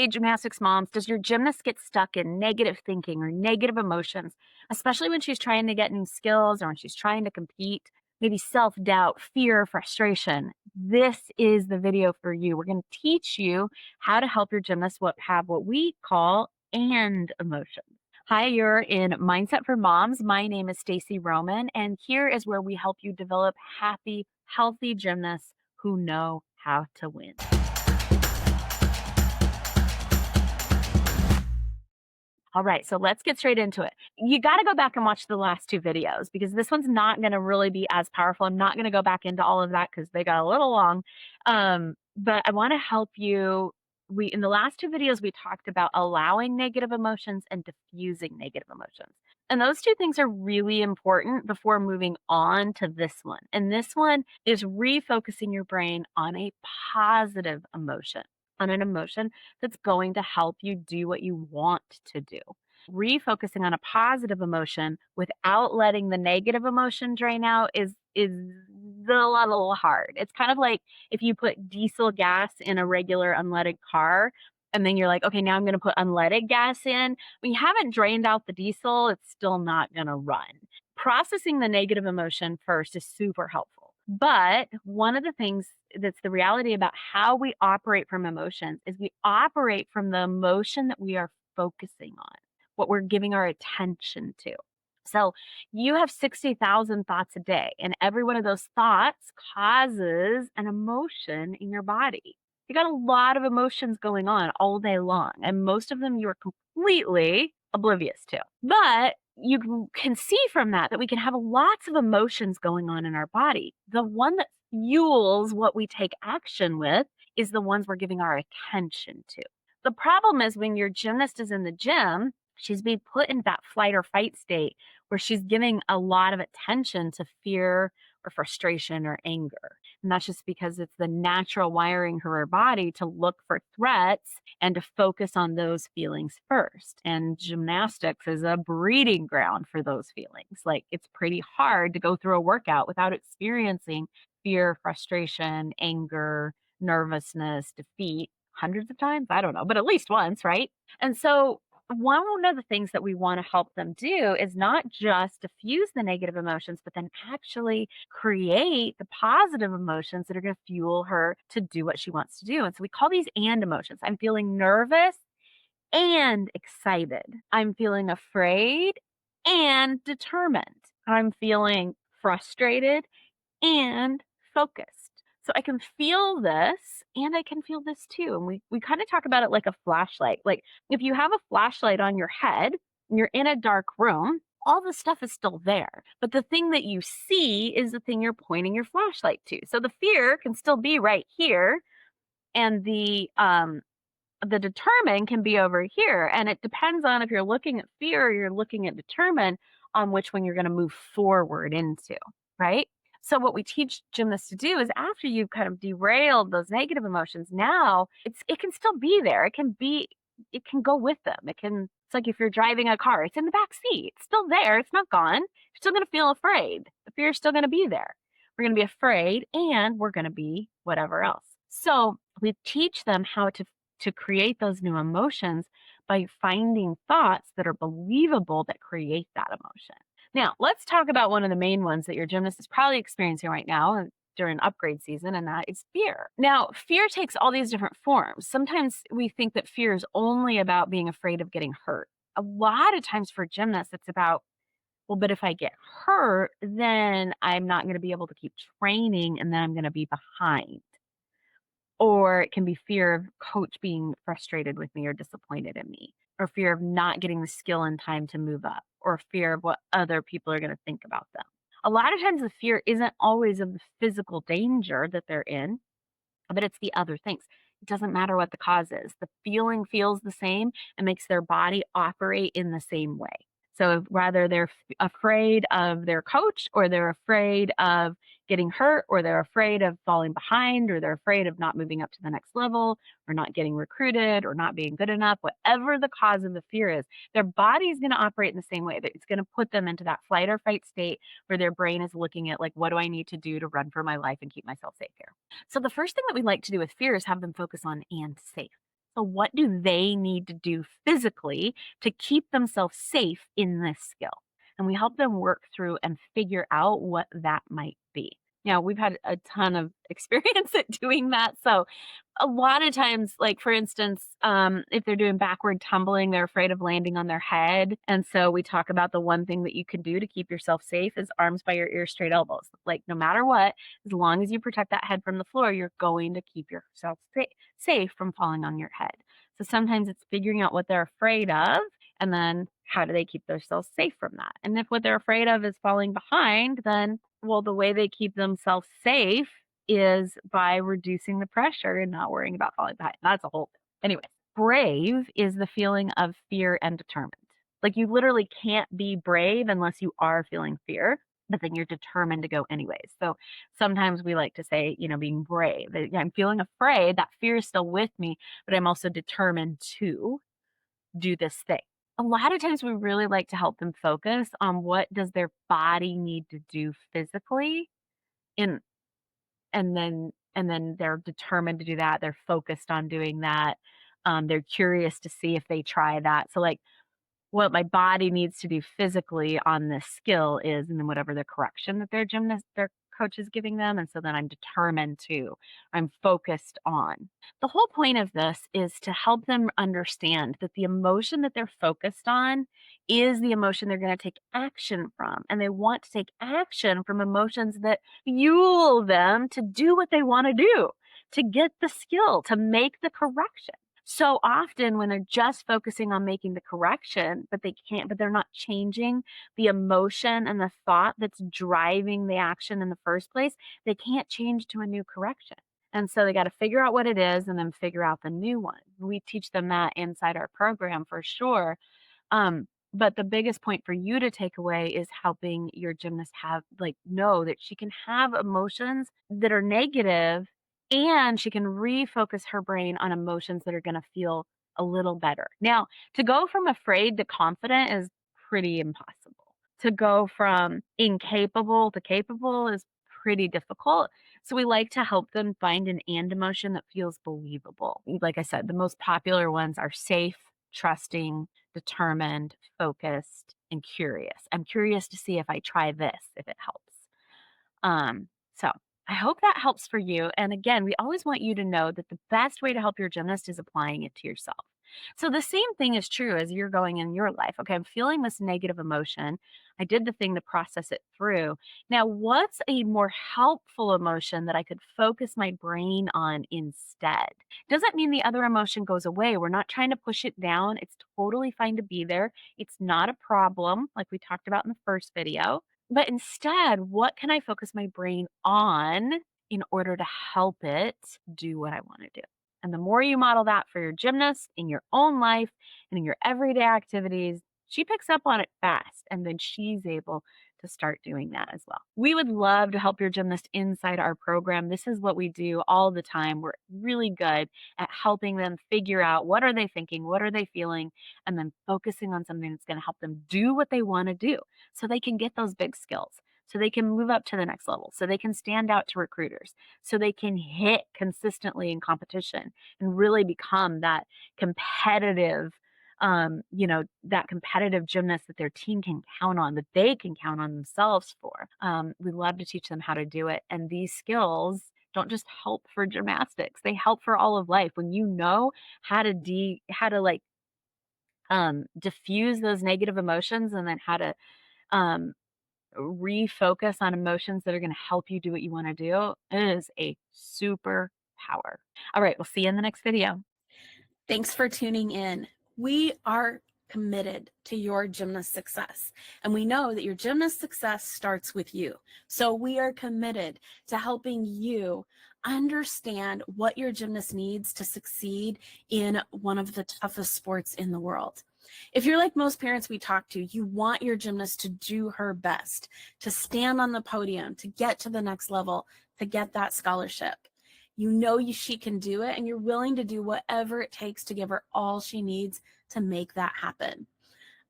Hey, gymnastics moms, does your gymnast get stuck in negative thinking or negative emotions, especially when she's trying to get new skills or when she's trying to compete? Maybe self doubt, fear, frustration. This is the video for you. We're going to teach you how to help your gymnast have what we call and emotions. Hi, you're in Mindset for Moms. My name is Stacy Roman, and here is where we help you develop happy, healthy gymnasts who know how to win. All right, so let's get straight into it. You got to go back and watch the last two videos because this one's not going to really be as powerful. I'm not going to go back into all of that because they got a little long. But I want to help you. We in the last two videos we talked about allowing negative emotions and diffusing negative emotions. And those two things are really important before moving on to this one. And this one is refocusing your brain on a positive emotion, on an emotion that's going to help you do what you want to do. Refocusing on a positive emotion without letting the negative emotion drain out is a little hard. It's kind of like if you put diesel gas in a regular unleaded car and then you're like, okay, now I'm going to put unleaded gas in. When you haven't drained out the diesel, it's still not going to run. Processing the negative emotion first is super helpful. But one of the things that's the reality about how we operate from emotions is we operate from the emotion that we are focusing on, what we're giving our attention to. So you have 60,000 thoughts a day, and every one of those thoughts causes an emotion in your body. You got a lot of emotions going on all day long, and most of them you are completely oblivious to. But you can see from that we can have lots of emotions going on in our body. The one that fuels what we take action with is the ones we're giving our attention to. The problem is when your gymnast is in the gym, she's being put in that flight or fight state where she's giving a lot of attention to fear or frustration or anger. And that's just because it's the natural wiring of her body to look for threats and to focus on those feelings first. And gymnastics is a breeding ground for those feelings. Like it's pretty hard to go through a workout without experiencing fear, frustration, anger, nervousness, defeat hundreds of times. I don't know, but at least once, right? And so one of the things that we want to help them do is not just diffuse the negative emotions, but then actually create the positive emotions that are going to fuel her to do what she wants to do. And so we call these and emotions. I'm feeling nervous and excited. I'm feeling afraid and determined. I'm feeling frustrated and focused. So I can feel this and I can feel this too. And we kind of talk about it like a flashlight. Like if you have a flashlight on your head and you're in a dark room, all the stuff is still there. But the thing that you see is the thing you're pointing your flashlight to. So the fear can still be right here and the determine can be over here. And it depends on if you're looking at fear or you're looking at determine on which one you're going to move forward into, right? So what we teach gymnasts to do is after you've kind of derailed those negative emotions, now it can still be there. It can go with them. It's like if you're driving a car, it's in the back seat. It's still there. It's not gone. You're still going to feel afraid. The fear is still going to be there. We're going to be afraid and we're going to be whatever else. So we teach them how to create those new emotions by finding thoughts that are believable that create that emotion. Now, let's talk about one of the main ones that your gymnast is probably experiencing right now during upgrade season, and that is fear. Now, fear takes all these different forms. Sometimes we think that fear is only about being afraid of getting hurt. A lot of times for gymnasts, it's about, well, but if I get hurt, then I'm not going to be able to keep training and then I'm going to be behind. Or it can be fear of coach being frustrated with me or disappointed in me, or fear of not getting the skill in time to move up, or fear of what other people are going to think about them. A lot of times the fear isn't always of the physical danger that they're in, but it's the other things. It doesn't matter what the cause is. The feeling feels the same and makes their body operate in the same way. So whether they're afraid of their coach or they're afraid of getting hurt or they're afraid of falling behind or they're afraid of not moving up to the next level or not getting recruited or not being good enough, whatever the cause of the fear is, their body is going to operate in the same way. It's going to put them into that flight or fight state where their brain is looking at like, what do I need to do to run for my life and keep myself safe here? So the first thing that we like to do with fear is have them focus on and safe. So what do they need to do physically to keep themselves safe in this skill? And we help them work through and figure out what that might be. Now, we've had a ton of experience at doing that. So a lot of times, like for instance, if they're doing backward tumbling, they're afraid of landing on their head. And so we talk about the one thing that you can do to keep yourself safe is arms by your ears, straight elbows. Like no matter what, as long as you protect that head from the floor, you're going to keep yourself safe from falling on your head. So sometimes it's figuring out what they're afraid of and then how do they keep themselves safe from that? And if what they're afraid of is falling behind, then, well, the way they keep themselves safe is by reducing the pressure and not worrying about falling behind. That's a whole thing. Anyway, brave is the feeling of fear and determined. Like you literally can't be brave unless you are feeling fear, but then you're determined to go anyways. So sometimes we like to say, being brave. I'm feeling afraid, that fear is still with me, but I'm also determined to do this thing. A lot of times we really like to help them focus on what does their body need to do physically in and then they're determined to do that. They're focused on doing that. They're curious to see if they try that. So like what my body needs to do physically on this skill is, and then whatever the correction that their coach is giving them. And so then I'm focused on. The whole point of this is to help them understand that the emotion that they're focused on is the emotion they're going to take action from. And they want to take action from emotions that fuel them to do what they want to do, to get the skill, to make the correction. So often when they're just focusing on making the correction, but they're not changing the emotion and the thought that's driving the action in the first place, they can't change to a new correction. And so they got to figure out what it is and then figure out the new one. We teach them that inside our program for sure. But the biggest point for you to take away is helping your gymnast know that she can have emotions that are negative and she can refocus her brain on emotions that are going to feel a little better. Now, to go from afraid to confident is pretty impossible. To go from incapable to capable is pretty difficult. So we like to help them find an and emotion that feels believable. Like I said, the most popular ones are safe, trusting, determined, focused, and curious. I'm curious to see if I try this, if it helps. So I hope that helps for you. And again, we always want you to know that the best way to help your gymnast is applying it to yourself. So the same thing is true as you're going in your life. Okay, I'm feeling this negative emotion. I did the thing to process it through. Now, what's a more helpful emotion that I could focus my brain on instead? Doesn't mean the other emotion goes away. We're not trying to push it down. It's totally fine to be there. It's not a problem, like we talked about in the first video. But instead, what can I focus my brain on in order to help it do what I want to do? And the more you model that for your gymnast in your own life and in your everyday activities, she picks up on it fast and then she's able to start doing that as well. We would love to help your gymnast inside our program. This is what we do all the time. We're really good at helping them figure out what are they thinking, what are they feeling, and then focusing on something that's going to help them do what they want to do so they can get those big skills, so they can move up to the next level, so they can stand out to recruiters, so they can hit consistently in competition and really become that competitive that competitive gymnast that their team can count on, that they can count on themselves for. We love to teach them how to do it. And these skills don't just help for gymnastics, they help for all of life. When you know how to diffuse those negative emotions and then how to um, refocus on emotions that are going to help you do what you want to do, it is a superpower. All right, we'll see you in the next video. Thanks for tuning in. We are committed to your gymnast success, and we know that your gymnast success starts with you. So we are committed to helping you understand what your gymnast needs to succeed in one of the toughest sports in the world. If you're like most parents we talk to, you want your gymnast to do her best, to stand on the podium, to get to the next level, to get that scholarship. You know she can do it, and you're willing to do whatever it takes to give her all she needs to make that happen.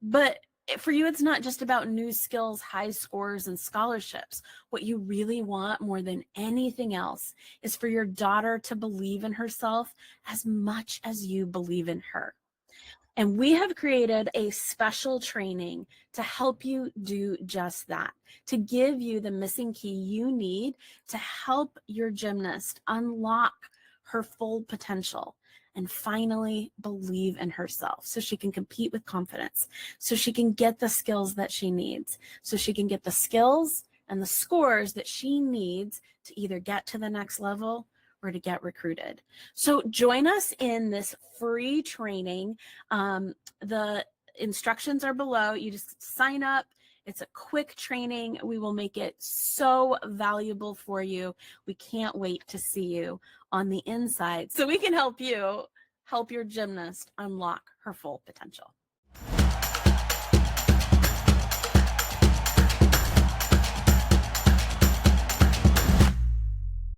But For you, it's not just about new skills, high scores, and scholarships. What you really want more than anything else is for your daughter to believe in herself as much as you believe in her. And we have created a special training to help you do just that, to give you the missing key you need to help your gymnast unlock her full potential and finally believe in herself so she can compete with confidence, so she can get the skills that she needs, so she can get the skills and the scores that she needs to either get to the next level or to get recruited. So join us in this free training. The instructions are below. You just sign up. It's a quick training. We will make it so valuable for you. We can't wait to see you on the inside so we can help you help your gymnast unlock her full potential.